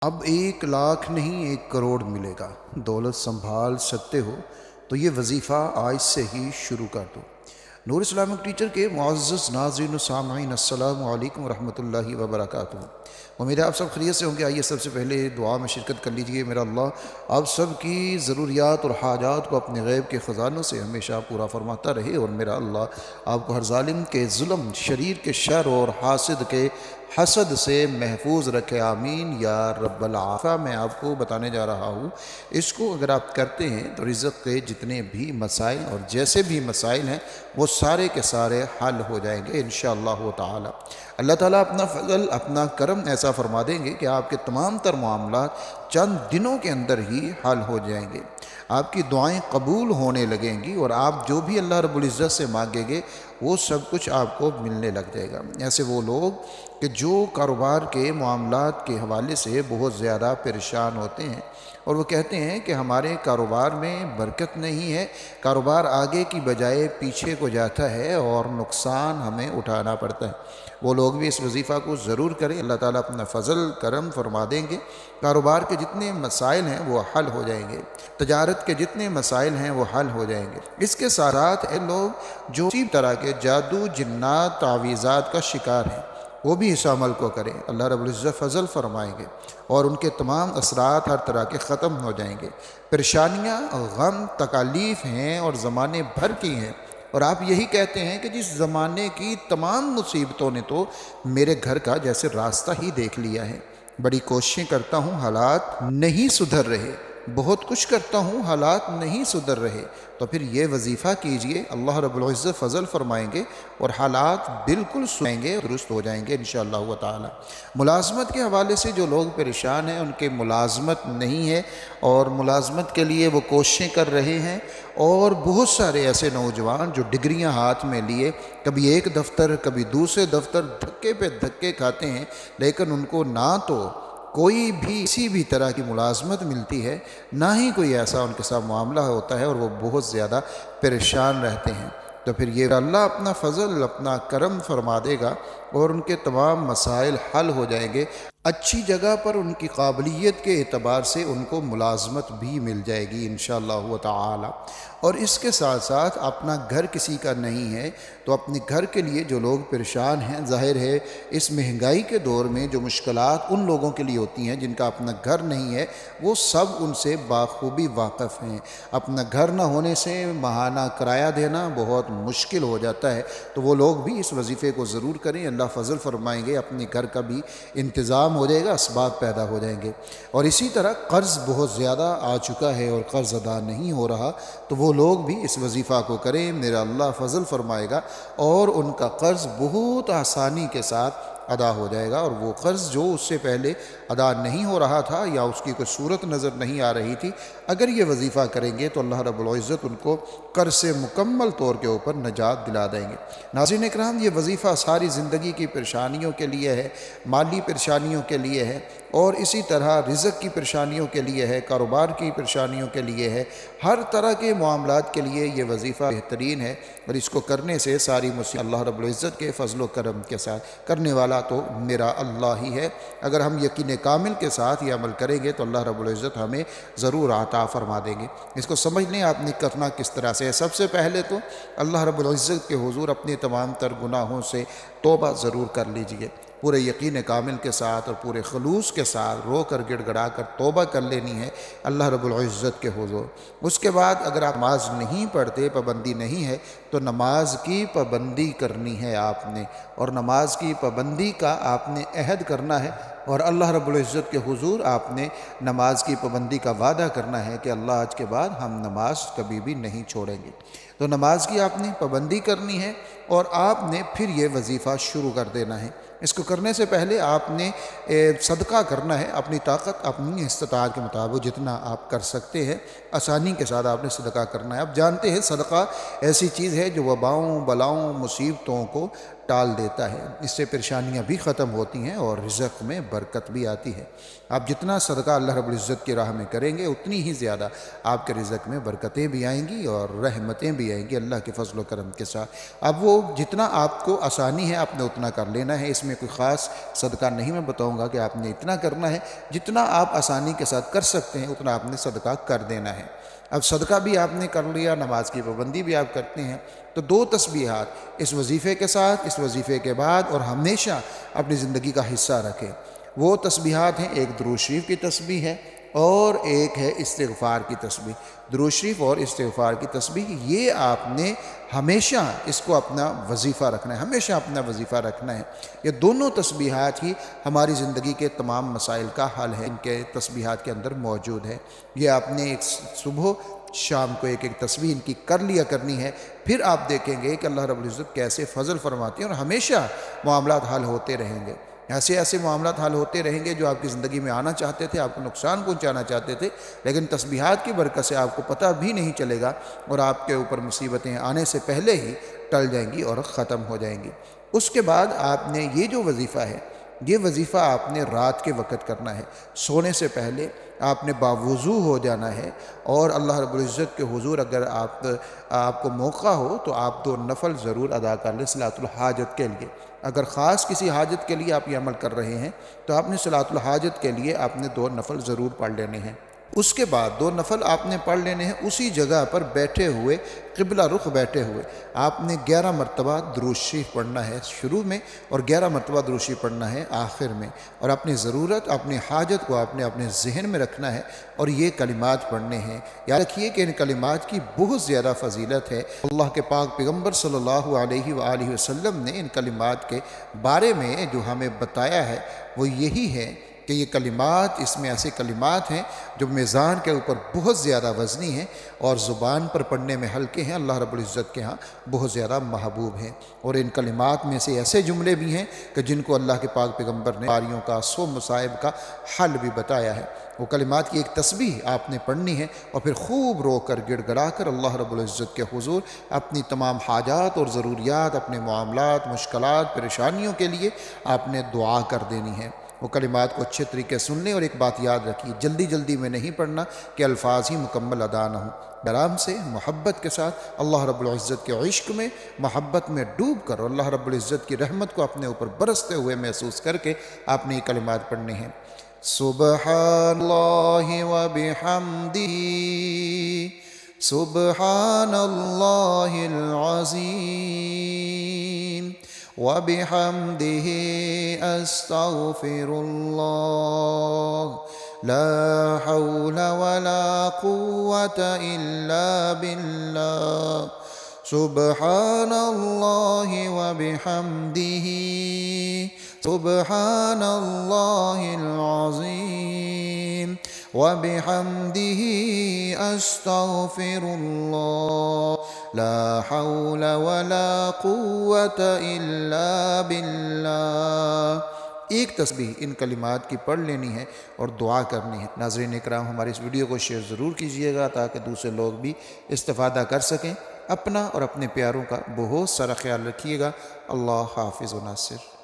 اب 1 لاکھ نہیں 1 کروڑ ملے گا۔ دولت سنبھال سکتے ہو تو یہ وظیفہ آج سے ہی شروع کر دو۔ نور اسلامک ٹیچر کے معزز ناظرین و سامعین، السلام علیکم ورحمۃ اللہ وبرکاتہ۔ امید ہے آپ سب خیریت سے ہوں گے۔ آئیے سب سے پہلے دعا میں شرکت کر لیجئے۔ میرا اللہ آپ سب کی ضروریات اور حاجات کو اپنے غیب کے خزانوں سے ہمیشہ پورا فرماتا رہے، اور میرا اللہ آپ کو ہر ظالم کے ظلم، شریر کے شر اور حاسد کے حسد سے محفوظ رکھے، آمین یا رب العالمین۔ میں آپ کو بتانے جا رہا ہوں، اس کو اگر آپ کرتے ہیں تو رزق کے جتنے بھی مسائل اور جیسے بھی مسائل ہیں وہ سارے کے سارے حل ہو جائیں گے انشاءاللہ تعالی۔ اللہ تعالیٰ اپنا فضل، اپنا کرم ایسا فرما دیں گے کہ آپ کے تمام تر معاملات چند دنوں کے اندر ہی حل ہو جائیں گے۔ آپ کی دعائیں قبول ہونے لگیں گی، اور آپ جو بھی اللہ رب العزت سے مانگیں گے وہ سب کچھ آپ کو ملنے لگ جائے گا۔ ایسے وہ لوگ کہ جو کاروبار کے معاملات کے حوالے سے بہت زیادہ پریشان ہوتے ہیں، اور وہ کہتے ہیں کہ ہمارے کاروبار میں برکت نہیں ہے، کاروبار آگے کی بجائے پیچھے کو جاتا ہے اور نقصان ہمیں اٹھانا پڑتا ہے، وہ لوگ بھی اس وظیفہ کو ضرور کریں۔ اللہ تعالیٰ اپنا فضل کرم فرما دیں گے، کاروبار کے جتنے مسائل ہیں وہ حل ہو جائیں گے، تجارت کے جتنے مسائل ہیں وہ حل ہو جائیں گے۔ اس کے ساتھ لوگ جو اسی طرح کے جادو، جنات، تعویذات کا شکار ہیں وہ بھی اس عمل کو کریں، اللہ رب العزت فضل فرمائیں گے اور ان کے تمام اثرات ہر طرح کے ختم ہو جائیں گے۔ پریشانیاں، غم، تکالیف ہیں اور زمانے بھر کی ہیں، اور آپ یہی کہتے ہیں کہ جس زمانے کی تمام مصیبتوں نے تو میرے گھر کا جیسے راستہ ہی دیکھ لیا ہے۔ بڑی کوششیں کرتا ہوں، حالات نہیں سدھر رہے، بہت کچھ کرتا ہوں، حالات نہیں سدھر رہے۔ تو پھر یہ وظیفہ کیجئے، اللہ رب العزت فضل فرمائیں گے اور حالات بالکل سدھریں گے، درست ہو جائیں گے انشاءاللہ تعالی۔ ملازمت کے حوالے سے جو لوگ پریشان ہیں، ان کے ملازمت نہیں ہے اور ملازمت کے لیے وہ کوششیں کر رہے ہیں، اور بہت سارے ایسے نوجوان جو ڈگریاں ہاتھ میں لیے کبھی ایک دفتر کبھی دوسرے دفتر دھکے پہ دھکے کھاتے ہیں، لیکن ان کو نہ تو کوئی بھی کسی بھی طرح کی ملازمت ملتی ہے، نہ ہی کوئی ایسا ان کے ساتھ معاملہ ہوتا ہے، اور وہ بہت زیادہ پریشان رہتے ہیں۔ تو پھر یہ اللہ اپنا فضل، اپنا کرم فرما دے گا اور ان کے تمام مسائل حل ہو جائیں گے۔ اچھی جگہ پر ان کی قابلیت کے اعتبار سے ان کو ملازمت بھی مل جائے گی انشاءاللہ تعالی۔ اور اس کے ساتھ ساتھ اپنا گھر کسی کا نہیں ہے تو اپنے گھر کے لیے جو لوگ پریشان ہیں، ظاہر ہے اس مہنگائی کے دور میں جو مشکلات ان لوگوں کے لیے ہوتی ہیں جن کا اپنا گھر نہیں ہے، وہ سب ان سے بخوبی واقف ہیں۔ اپنا گھر نہ ہونے سے ماہانہ کرایہ دینا بہت مشکل ہو جاتا ہے، تو وہ لوگ بھی اس وظیفے کو ضرور کریں، اللہ فضل فرمائیں گے، اپنے گھر کا بھی انتظام ہو جائے گا، اسباب پیدا ہو جائیں گے۔ اور اسی طرح قرض بہت زیادہ آ چکا ہے اور قرض ادا نہیں ہو رہا، تو وہ لوگ بھی اس وظیفہ کو کریں، میرا اللہ فضل فرمائے گا اور ان کا قرض بہت آسانی کے ساتھ ادا ہو جائے گا، اور وہ قرض جو اس سے پہلے ادا نہیں ہو رہا تھا یا اس کی کوئی صورت نظر نہیں آ رہی تھی، اگر یہ وظیفہ کریں گے تو اللہ رب العزت ان کو قرض سے مکمل طور کے اوپر نجات دلا دیں گے۔ ناظرین اکرام، یہ وظیفہ ساری زندگی کی پریشانیوں کے لیے ہے، مالی پریشانیوں کے لیے ہے، اور اسی طرح رزق کی پریشانیوں کے لیے ہے، کاروبار کی پریشانیوں کے لیے ہے، ہر طرح کے معاملات کے لیے یہ وظیفہ بہترین ہے، اور اس کو کرنے سے ساری مصیبت اللہ رب العزت کے فضل و کرم کے ساتھ کرنے والا تو میرا اللہ ہی ہے۔ اگر ہم یقین کامل کے ساتھ یہ عمل کریں گے تو اللہ رب العزت ہمیں ضرور عطا فرما دیں گے۔ اس کو سمجھ لیں آپ نے کرنا کس طرح سے ہے۔ سب سے پہلے تو اللہ رب العزت کے حضور اپنے تمام تر گناہوں سے توبہ ضرور کر لیجئے، پورے یقین کامل کے ساتھ اور پورے خلوص کے ساتھ رو کر گڑ گڑا کر توبہ کر لینی ہے اللہ رب العزت کے حضور۔ اس کے بعد اگر آپ نماز نہیں پڑھتے، پابندی نہیں ہے، تو نماز کی پابندی کرنی ہے آپ نے، اور نماز کی پابندی کا آپ نے عہد کرنا ہے، اور اللہ رب العزت کے حضور آپ نے نماز کی پابندی کا وعدہ کرنا ہے کہ اللہ آج کے بعد ہم نماز کبھی بھی نہیں چھوڑیں گے۔ تو نماز کی آپ نے پابندی کرنی ہے، اور آپ نے پھر یہ وظیفہ شروع کر دینا ہے۔ اس کو کرنے سے پہلے آپ نے صدقہ کرنا ہے، اپنی طاقت، اپنی استطاعت کے مطابق جتنا آپ کر سکتے ہیں آسانی کے ساتھ آپ نے صدقہ کرنا ہے۔ آپ جانتے ہیں صدقہ ایسی چیز ہے جو وباؤں، بلاؤں، مصیبتوں کو ٹال دیتا ہے۔ اس سے پریشانیاں بھی ختم ہوتی ہیں اور رزق میں برکت بھی آتی ہے۔ آپ جتنا صدقہ اللہ رب العزت کی راہ میں کریں گے اتنی ہی زیادہ آپ کے رزق میں برکتیں بھی آئیں گی اور رحمتیں بھی آئیں گی اللہ کے فضل و کرم کے ساتھ۔ اب وہ جتنا آپ کو آسانی ہے آپ نے اتنا کر لینا ہے، اس میں کوئی خاص صدقہ نہیں میں بتاؤں گا کہ آپ نے اتنا کرنا ہے، جتنا آپ آسانی کے ساتھ کر سکتے ہیں اتنا آپ نے صدقہ کر دینا ہے۔ اب صدقہ بھی آپ نے کر لیا، نماز کی پابندی بھی آپ کرتے ہیں، تو 2 تسبیحات اس وظیفے کے ساتھ، اس وظیفے کے بعد اور ہمیشہ اپنی زندگی کا حصہ رکھیں۔ وہ تسبیحات ہیں، ایک درود شریف کی تسبیح ہے اور ایک ہے استغفار کی تسبیح۔ درود شریف اور استغفار کی تسبیح یہ آپ نے ہمیشہ اس کو اپنا وظیفہ رکھنا ہے، ہمیشہ اپنا وظیفہ رکھنا ہے۔ یہ دونوں تسبیحات ہی ہماری زندگی کے تمام مسائل کا حل ہے، ان کے تسبیحات کے اندر موجود ہے۔ یہ آپ نے ایک صبح شام کو ایک تسبیح ان کی کر لیا کرنی ہے، پھر آپ دیکھیں گے کہ اللہ رب العزت کیسے فضل فرماتے ہیں اور ہمیشہ معاملات حل ہوتے رہیں گے۔ ایسے معاملات حل ہوتے رہیں گے جو آپ کی زندگی میں آنا چاہتے تھے، آپ کو نقصان پہنچانا چاہتے تھے، لیکن تسبیحات کی برکت سے آپ کو پتہ بھی نہیں چلے گا اور آپ کے اوپر مصیبتیں آنے سے پہلے ہی ٹل جائیں گی اور ختم ہو جائیں گی۔ اس کے بعد آپ نے یہ جو وظیفہ ہے، یہ وظیفہ آپ نے رات کے وقت کرنا ہے۔ سونے سے پہلے آپ نے باوضو ہو جانا ہے اور اللہ رب العزت کے حضور اگر آپ کو موقع ہو تو آپ 2 نفل ضرور ادا کر لیں صلاۃ الحاجت کے لیے۔ اگر خاص کسی حاجت کے لیے آپ یہ عمل کر رہے ہیں تو آپ نے صلاۃ الحاجت کے لیے آپ نے 2 نفل ضرور پڑھ لینے ہیں۔ اس کے بعد 2 نفل آپ نے پڑھ لینے ہیں اسی جگہ پر بیٹھے ہوئے، قبلہ رخ بیٹھے ہوئے۔ آپ نے 11 مرتبہ درود شریف پڑھنا ہے شروع میں اور 11 مرتبہ درود شریف پڑھنا ہے آخر میں، اور اپنی ضرورت، اپنی حاجت کو آپ نے اپنے ذہن میں رکھنا ہے اور یہ کلمات پڑھنے ہیں۔ یاد رکھیے کہ ان کلمات کی بہت زیادہ فضیلت ہے۔ اللہ کے پاک پیغمبر صلی اللہ علیہ وآلہ وسلم نے ان کلمات کے بارے میں جو ہمیں بتایا ہے وہ یہی ہے کہ یہ کلمات، اس میں ایسے کلمات ہیں جو میزان کے اوپر بہت زیادہ وزنی ہیں اور زبان پر پڑھنے میں ہلکے ہیں، اللہ رب العزت کے ہاں بہت زیادہ محبوب ہیں۔ اور ان کلمات میں سے ایسے جملے بھی ہیں کہ جن کو اللہ کے پاک پیغمبر نے بیماریوں کا، 100 مصائب کا حل بھی بتایا ہے۔ وہ کلمات کی ایک تسبیح آپ نے پڑھنی ہے اور پھر خوب رو کر گڑ گڑا کر اللہ رب العزت کے حضور اپنی تمام حاجات اور ضروریات، اپنے معاملات، مشکلات، پریشانیوں کے لیے آپ نے دعا کر دینی ہے۔ وہ کلمات کو اچھے طریقے سن لیں اور ایک بات یاد رکھیے، جلدی میں نہیں پڑھنا کہ الفاظ ہی مکمل ادا نہ ہوں۔ آرام سے، محبت کے ساتھ، اللہ رب العزت کے عشق میں، محبت میں ڈوب کر، اللہ رب العزت کی رحمت کو اپنے اوپر برستے ہوئے محسوس کر کے آپ نے یہ کلمات پڑھنے ہیں۔ سبحان اللہ و بحمدہ، سبحان اللہ العظیم وبحمده استغفر اللہ، لا حول ولا قوة الا باللہ، سبحان اللہ وبحمده، سبحان اللہ العظیم وبحمده استغفر اللہ، لا حول ولا قوة الا باللہ۔ ایک تسبیح ان کلمات کی پڑھ لینی ہے اور دعا کرنی ہے۔ ناظرین اکرام، ہماری اس ویڈیو کو شیئر ضرور کیجئے گا تاکہ دوسرے لوگ بھی استفادہ کر سکیں۔ اپنا اور اپنے پیاروں کا بہت سارا خیال رکھیے گا۔ اللہ حافظ و ناصر۔